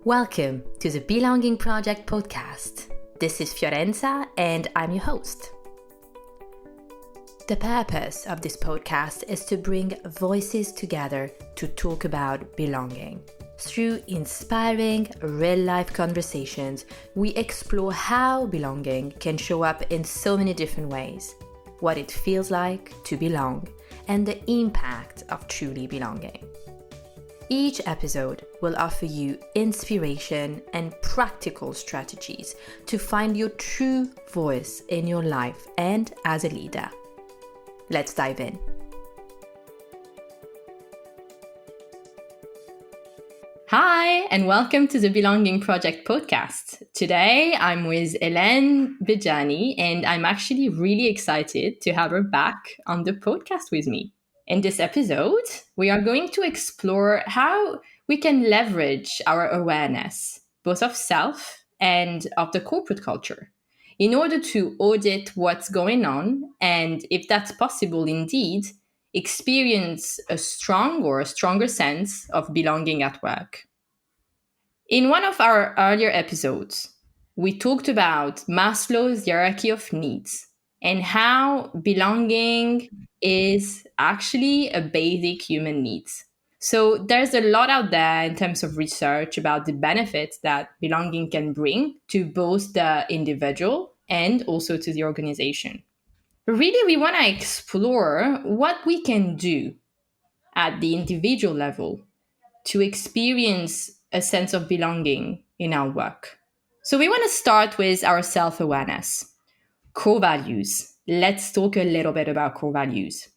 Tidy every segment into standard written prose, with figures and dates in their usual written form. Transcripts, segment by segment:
Welcome to the Belonging Project podcast. This is Fiorenza and I'm your host. The purpose of this podcast is to bring voices together to talk about belonging. Through inspiring, real-life conversations, we explore how belonging can show up in so many different ways, what it feels like to belong, and the impact of truly belonging. Each episode will offer you inspiration and practical strategies to find your true voice in your life and as a leader. Let's dive in. Hi, and welcome to the Belonging Project podcast. Today, I'm with Hélène Bejjani, and I'm actually really excited to have her back on the podcast with me. In this episode, we are going to explore how we can leverage our awareness, both of self and of the corporate culture, in order to audit what's going on and, if that's possible indeed, experience a stronger sense of belonging at work. In one of our earlier episodes, we talked about Maslow's hierarchy of needs and how belonging is actually a basic human need. So there's a lot out there in terms of research about the benefits that belonging can bring to both the individual and also to the organization. Really, we want to explore what we can do at the individual level to experience a sense of belonging in our work. So we want to start with our self-awareness. Core values. Let's talk a little bit about core values.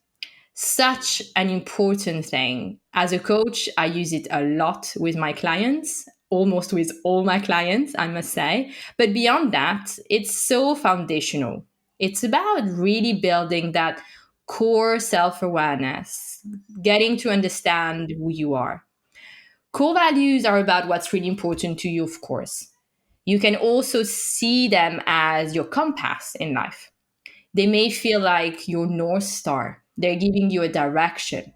Such an important thing. As a coach, I use it a lot with my clients, almost with all my clients, I must say. But beyond that, it's so foundational. It's about really building that core self-awareness, getting to understand who you are. Core values are about what's really important to you, of course. You can also see them as your compass in life. They may feel like your North Star. They're giving you a direction.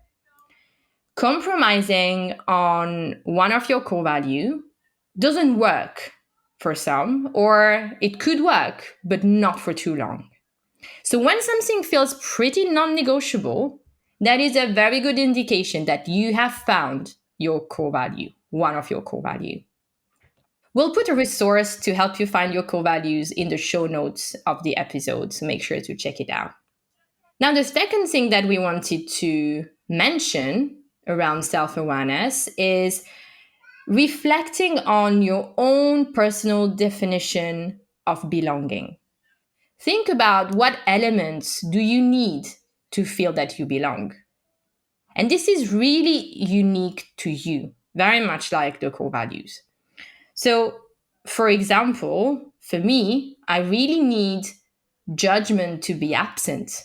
Compromising on one of your core values doesn't work for some, or it could work, but not for too long. So when something feels pretty non-negotiable, that is a very good indication that you have found your core value, one of your core values. We'll put a resource to help you find your core values in the show notes of the episode, so make sure to check it out. Now, the second thing that we wanted to mention around self-awareness is reflecting on your own personal definition of belonging. Think about what elements do you need to feel that you belong. And this is really unique to you, very much like the core values. So, for example, for me, I really need judgment to be absent.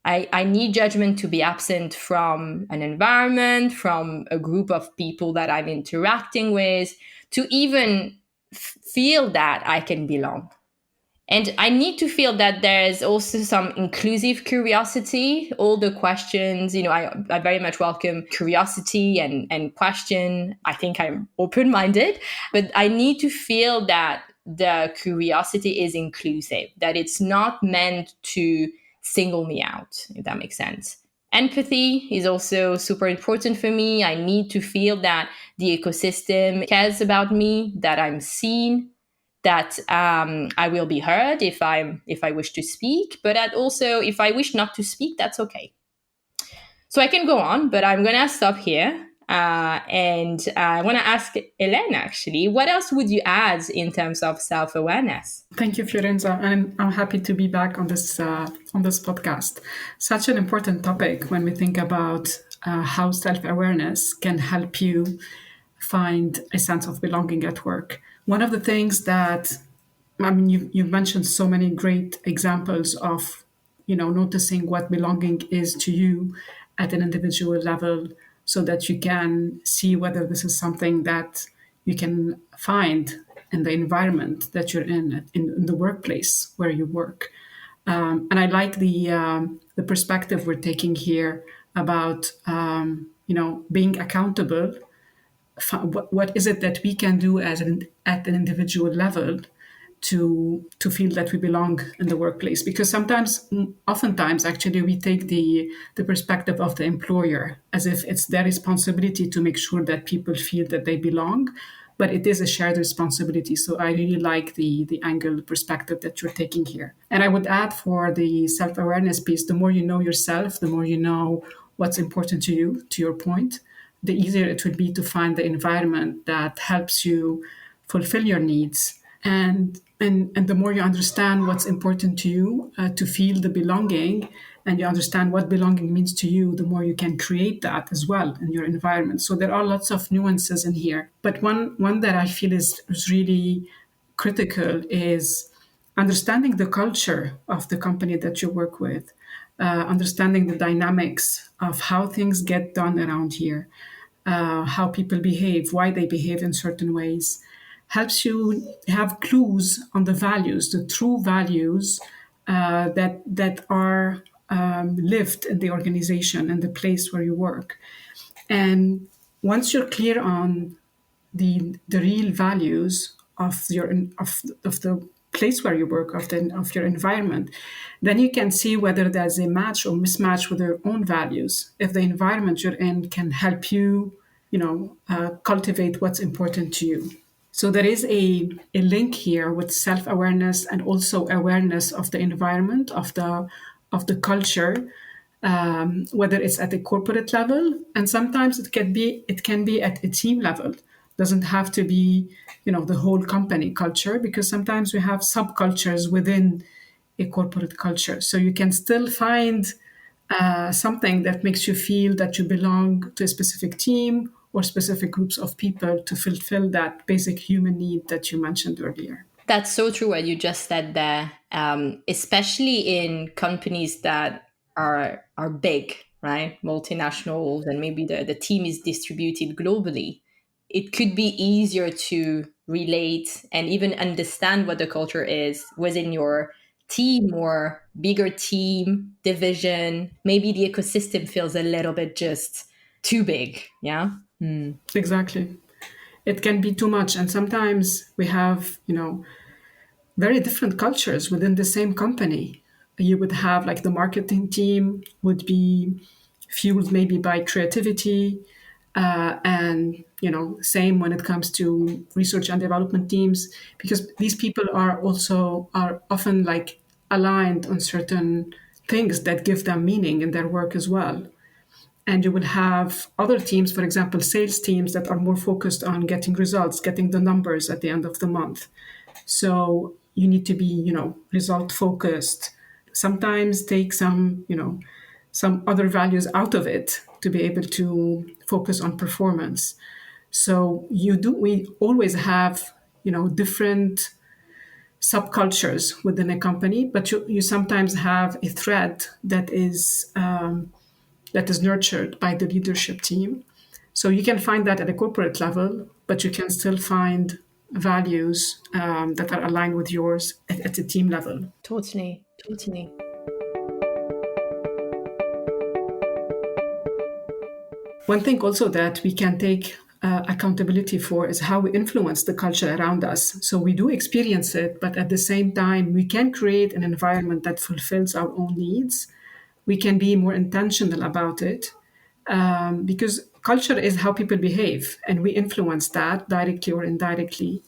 I need judgment to be absent from an environment, from a group of people that I'm interacting with, to even feel that I can belong. And I need to feel that there's also some inclusive curiosity. All the questions, I very much welcome curiosity and question. I think I'm open-minded, but I need to feel that the curiosity is inclusive, that it's not meant to single me out, if that makes sense. Empathy is also super important for me. I need to feel that the ecosystem cares about me, that I'm seen, that I will be heard if I wish to speak, but that also if I wish not to speak, that's okay. So I can go on, but I'm gonna stop here. And I want to ask Hélène, actually, what else would you add in terms of self-awareness? Thank you, Fiorenza, and I'm happy to be back on this podcast. Such an important topic when we think about how self-awareness can help you find a sense of belonging at work. One of the things that, you've mentioned so many great examples of, noticing what belonging is to you at an individual level, so that you can see whether this is something that you can find in the environment that you're in the workplace where you work. And I like the perspective we're taking here about, being accountable what is it that we can do at an individual level to feel that we belong in the workplace. Because oftentimes actually we take the perspective of the employer as if it's their responsibility to make sure that people feel that they belong, but it is a shared responsibility. So I really like the angle perspective that you're taking here. And I would add, for the self-awareness piece, the more you know yourself, the more you know what's important to you, to your point, the easier it would be to find the environment that helps you fulfill your needs. And the more you understand what's important to you, to feel the belonging, and you understand what belonging means to you, the more you can create that as well in your environment. So there are lots of nuances in here. But one that I feel is really critical is understanding the culture of the company that you work with, understanding the dynamics of how things get done around here, how people behave, why they behave in certain ways, helps you have clues on the values, the true values that are lived in the organization and the place where you work. And once you're clear on the real values of the place where you work, of your environment, then you can see whether there's a match or mismatch with your own values. If the environment you're in can help you, cultivate what's important to you. So there is a link here with self-awareness and also awareness of the environment, of the culture, whether it's at a corporate level, and sometimes it can be at a team level. Doesn't have to be, the whole company culture, because sometimes we have subcultures within a corporate culture. So you can still find something that makes you feel that you belong to a specific team or specific groups of people to fulfill that basic human need that you mentioned earlier. That's so true what you just said there, especially in companies that are big, right? Multinationals, and maybe the team is distributed globally. It could be easier to relate and even understand what the culture is within your team or bigger team division. Maybe the ecosystem feels a little bit just too big. Yeah. Exactly. It can be too much. And sometimes we have, very different cultures within the same company. You would have, like, the marketing team would be fueled maybe by creativity, and same when it comes to research and development teams, because these people are often like aligned on certain things that give them meaning in their work as well. And you will have other teams, for example, sales teams, that are more focused on getting results, getting the numbers at the end of the month. So you need to be, result focused. Sometimes take some other values out of it to be able to focus on performance. So we always have, different subcultures within a company, but you sometimes have a thread that is nurtured by the leadership team. So you can find that at a corporate level, but you can still find values that are aligned with yours at a team level. Totally. Totally. One thing also that we can take accountability for is how we influence the culture around us. So we do experience it, but at the same time, we can create an environment that fulfills our own needs. We can be more intentional about it, because culture is how people behave, and we influence that directly or indirectly.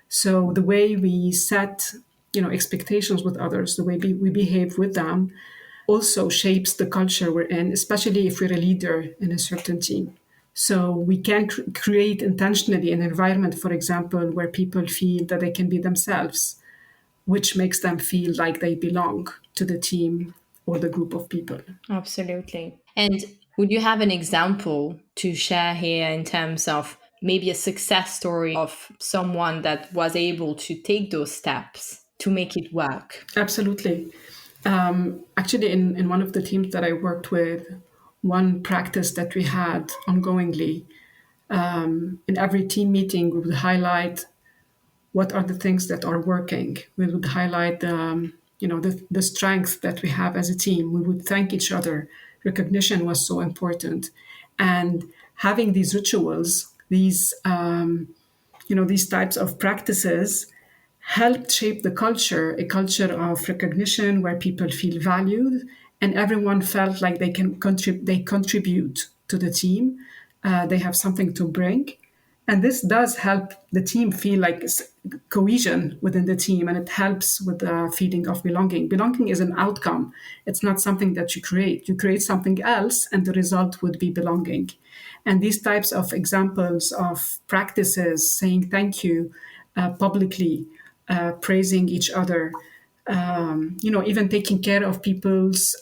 So the way we set, expectations with others, the way we behave with them, also shapes the culture we're in, especially if we're a leader in a certain team. So we can create intentionally an environment, for example, where people feel that they can be themselves, which makes them feel like they belong to the team or the group of people. Absolutely. And would you have an example to share here in terms of maybe a success story of someone that was able to take those steps to make it work? Absolutely. Actually, in one of the teams that I worked with, one practice that we had ongoingly, in every team meeting, we would highlight what are the things that are working. We would highlight the strength that we have as a team. We would thank each other. Recognition was so important. And having these rituals these these types of practices helped shape the culture, a culture of recognition where people feel valued and everyone felt like they contribute to the team. They have something to bring. And this does help the team feel like cohesion within the team, and it helps with the feeling of belonging. Belonging is an outcome. It's not something that you create. You create something else, and the result would be belonging. And these types of examples of practices, saying thank you publicly, praising each other, even taking care of people's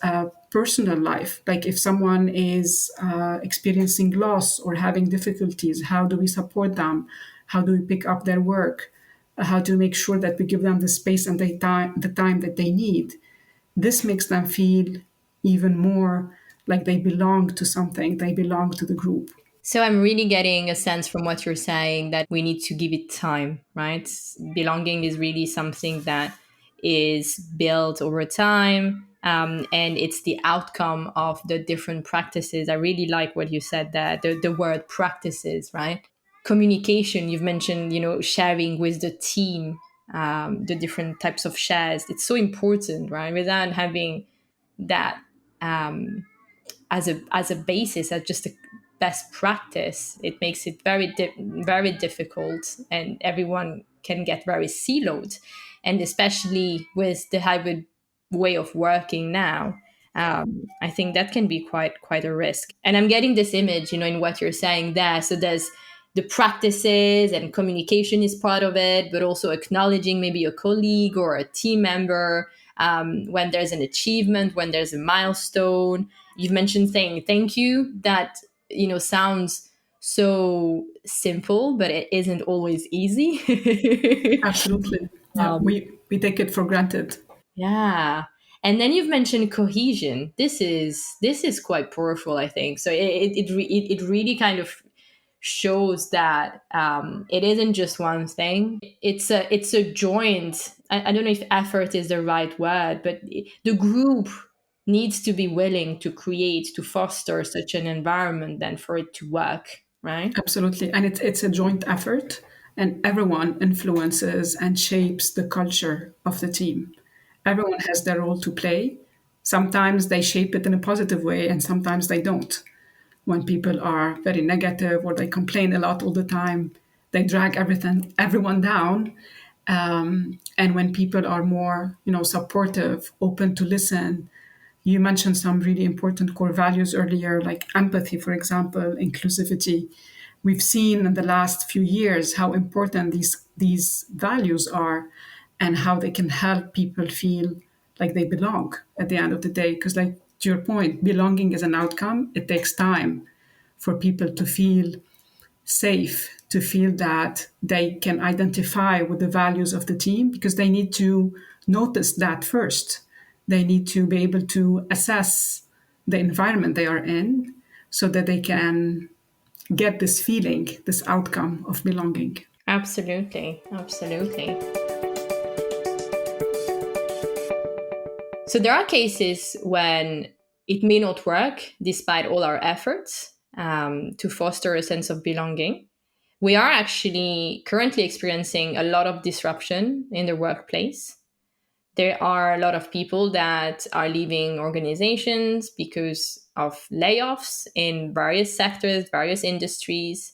personal life. Like if someone is experiencing loss or having difficulties, how do we support them? How do we pick up their work? How to make sure that we give them the space and the time that they need? This makes them feel even more like they belong to something, they belong to the group. So I'm really getting a sense from what you're saying that we need to give it time, right? Belonging is really something that is built over time. And it's the outcome of the different practices. I really like what you said, that the word practices, right? Communication, you've mentioned, sharing with the team, the different types of shares. It's so important, right? Without having that as a basis, as just a best practice, it makes it very difficult, and everyone can get very siloed. And especially with the hybrid way of working now, I think that can be quite a risk. And I'm getting this image, in what you're saying there. So there's the practices, and communication is part of it, but also acknowledging maybe a colleague or a team member, when there's an achievement, when there's a milestone. You've mentioned saying thank you. That sounds so simple, but it isn't always easy. Absolutely. Yeah, we take it for granted. Yeah. And then you've mentioned cohesion. This is quite powerful, I think. So it really kind of shows that it isn't just one thing. It's a joint. I don't know if effort is the right word, but the group needs to be willing to create, to foster such an environment then for it to work, right? Absolutely. And it's a joint effort, and everyone influences and shapes the culture of the team. Everyone has their role to play. Sometimes they shape it in a positive way, and sometimes they don't. When people are very negative or they complain a lot all the time, they drag everyone down. And when people are more, supportive, open to listen, you mentioned some really important core values earlier, like empathy, for example, inclusivity. We've seen in the last few years how important these values are and how they can help people feel like they belong at the end of the day. Because, like to your point, belonging is an outcome. It takes time for people to feel safe, to feel that they can identify with the values of the team, because they need to notice that first. They need to be able to assess the environment they are in so that they can get this feeling, this outcome of belonging. Absolutely. Absolutely. So there are cases when it may not work despite all our efforts, to foster a sense of belonging. We are actually currently experiencing a lot of disruption in the workplace. There are a lot of people that are leaving organizations because of layoffs in various sectors, various industries.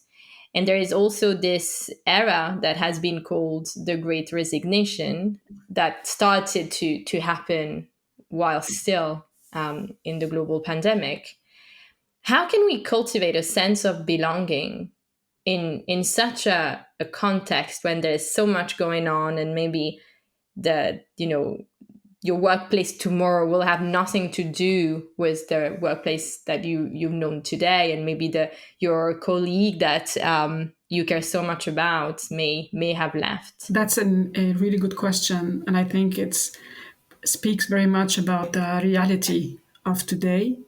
And there is also this era that has been called the Great Resignation, that started to happen while still in the global pandemic. How can we cultivate a sense of belonging in such a context when there's so much going on, and maybe the your workplace tomorrow will have nothing to do with the workplace that you've known today, and maybe your colleague that you care so much about may have left? That's a really good question. And I think it speaks very much about the reality of today.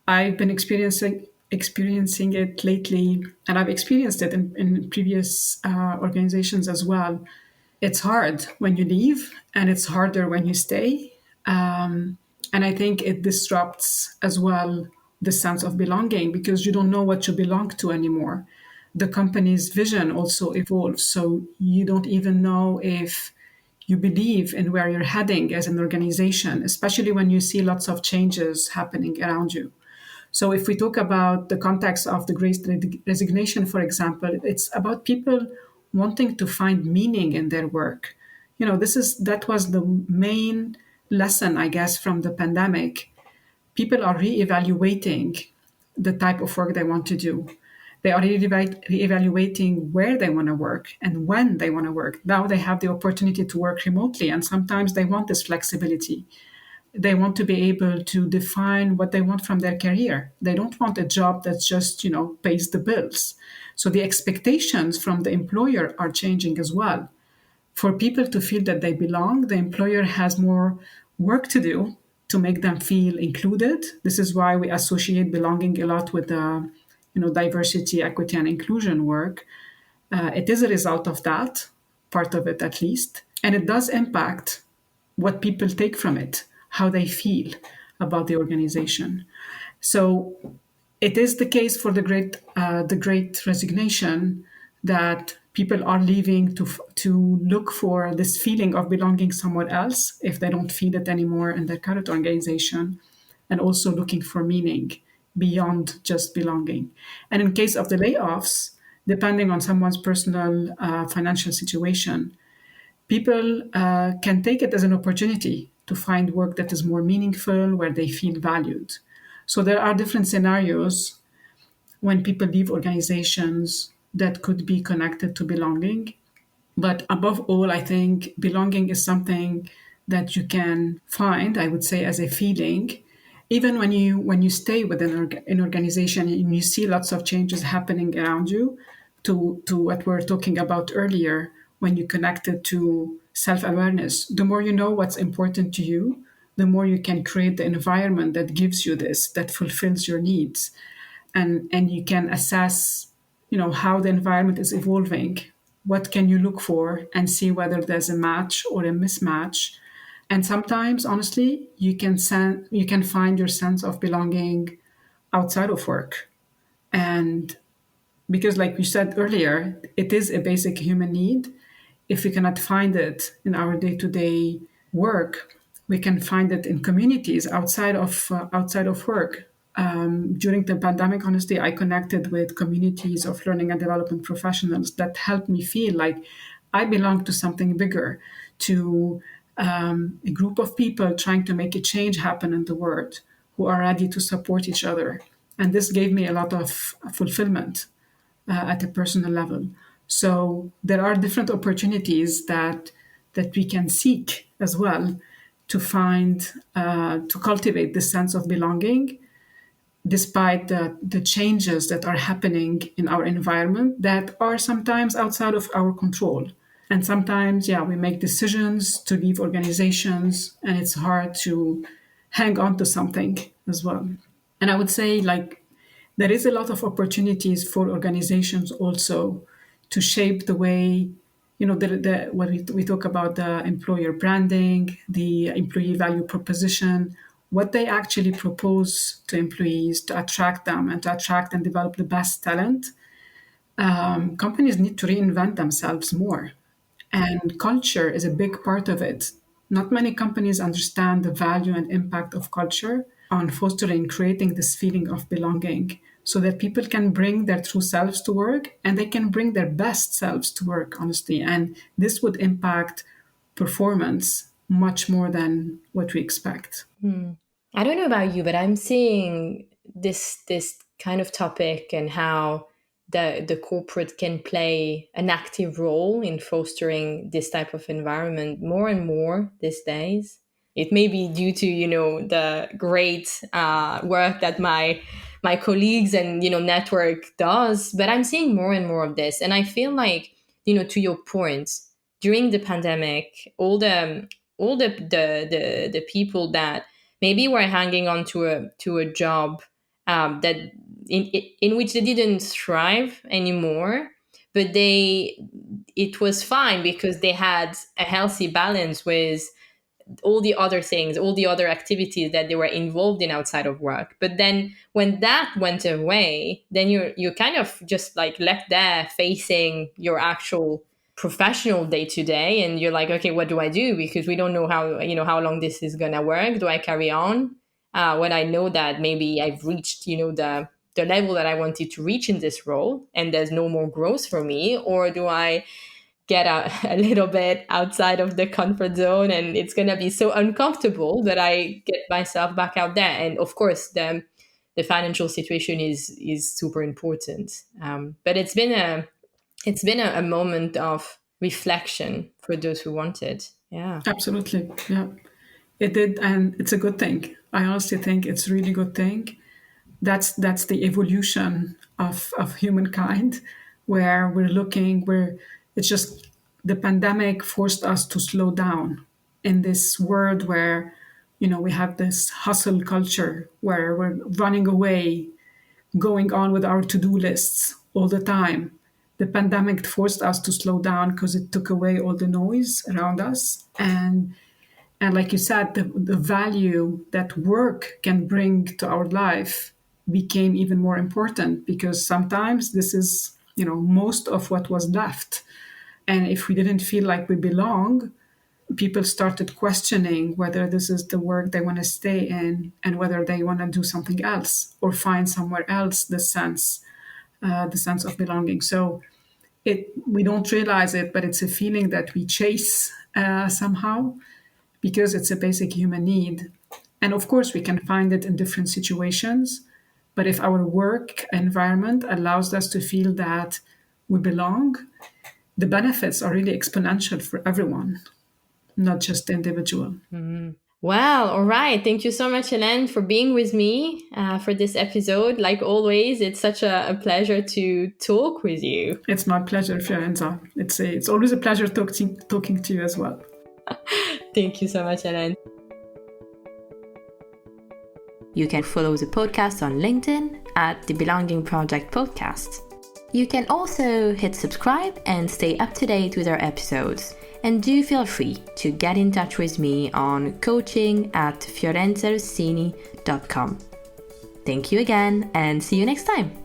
I've been experiencing it lately, and I've experienced it in previous organizations as well. It's hard when you leave, and it's harder when you stay. And I think it disrupts as well the sense of belonging, because you don't know what you belong to anymore. the company's vision also evolves. So you don't even know if you believe in where you're heading as an organization, especially when you see lots of changes happening around you. So, if we talk about the context of the Great Resignation, for example, it's about people wanting to find meaning in their work. That was the main lesson, I guess, from the pandemic. People are reevaluating the type of work they want to do. They are reevaluating where they want to work and when they want to work. Now they have the opportunity to work remotely, and sometimes they want this flexibility. They want to be able to define what they want from their career. They don't want a job that just, pays the bills. So the expectations from the employer are changing as well. For people to feel that they belong, the employer has more work to do to make them feel included. This is why we associate belonging a lot with diversity, equity, and inclusion work. It is a result of that, part of it at least, and it does impact what people take from it, how they feel about the organization. So it is the case for the Great Resignation that people are leaving to look for this feeling of belonging somewhere else if they don't feel it anymore in their current organization, and also looking for meaning beyond just belonging. And in case of the layoffs, depending on someone's personal financial situation, people can take it as an opportunity to find work that is more meaningful, where they feel valued. So there are different scenarios when people leave organizations that could be connected to belonging. But above all, I think belonging is something that you can find, I would say, as a feeling. Even when you stay within an organization and you see lots of changes happening around you, to what we were talking about earlier, when you connect it to self-awareness, the more you know what's important to you, the more you can create the environment that gives you this, that fulfills your needs. And you can assess, how the environment is evolving, what can you look for, and see whether there's a match or a mismatch. And sometimes, honestly, you can find your sense of belonging outside of work. And because, like we said earlier, it is a basic human need. If we cannot find it in our day-to-day work, we can find it in communities outside of work. During the pandemic, honestly, I connected with communities of learning and development professionals that helped me feel like I belong to something bigger, to a group of people trying to make a change happen in the world, who are ready to support each other. And this gave me a lot of fulfillment at a personal level. So there are different opportunities that we can seek as well to find to cultivate this sense of belonging, despite the changes that are happening in our environment that are sometimes outside of our control. And sometimes, yeah, we make decisions to leave organizations, and it's hard to hang on to something as well. And I would say, like, there is a lot of opportunities for organizations also to shape the way, when we talk about the employer branding, the employee value proposition, what they actually propose to employees to attract them and to attract and develop the best talent. Companies need to reinvent themselves more. And culture is a big part of it. Not many companies understand the value and impact of culture on fostering, creating this feeling of belonging so that people can bring their true selves to work and they can bring their best selves to work, honestly. And this would impact performance much more than what we expect. I don't know about you, but I'm seeing this kind of topic and how the corporate can play an active role in fostering this type of environment more and more these days. It may be due to the great work that my colleagues and network does, but I'm seeing more and more of this, and I feel like to your point, during the pandemic, all the people that maybe were hanging on to a job that in which they didn't thrive anymore, but it was fine because they had a healthy balance with all the other things, all the other activities that they were involved in outside of work. But then when that went away, then you're kind of just like left there facing your actual professional day to day, and you're like, okay, what do I do? Because we don't know how long this is gonna work. Do I carry on when I know that maybe I've reached the level that I wanted to reach in this role, and there's no more growth for me? Or do I get a little bit outside of the comfort zone, and it's going to be so uncomfortable that I get myself back out there? And of course, the financial situation is super important. But it's been a moment of reflection for those who want it. Yeah. Absolutely. Yeah. It did, and it's a good thing. I honestly think it's a really good thing. That's the evolution of humankind, where it's just the pandemic forced us to slow down in this world where, we have this hustle culture where we're running away, going on with our to-do lists all the time. The pandemic forced us to slow down because it took away all the noise around us. And like you said, the value that work can bring to our life became even more important, because sometimes this is, most of what was left. And if we didn't feel like we belong, people started questioning whether this is the work they want to stay in, and whether they want to do something else or find somewhere else the sense of belonging. So we don't realize it, but it's a feeling that we chase somehow, because it's a basic human need. And of course, we can find it in different situations. But if our work environment allows us to feel that we belong, the benefits are really exponential for everyone, not just the individual. Well, all right. Thank you so much, Hélène, for being with me for this episode. Like always, it's such a pleasure to talk with you. It's my pleasure, Fiorenza. It's always a pleasure talking to you as well. Thank you so much, Hélène. You can follow the podcast on LinkedIn at the Belonging Project Podcast. You can also hit subscribe and stay up to date with our episodes. And do feel free to get in touch with me on coaching@fiorenzarossini.com. Thank you again, and see you next time.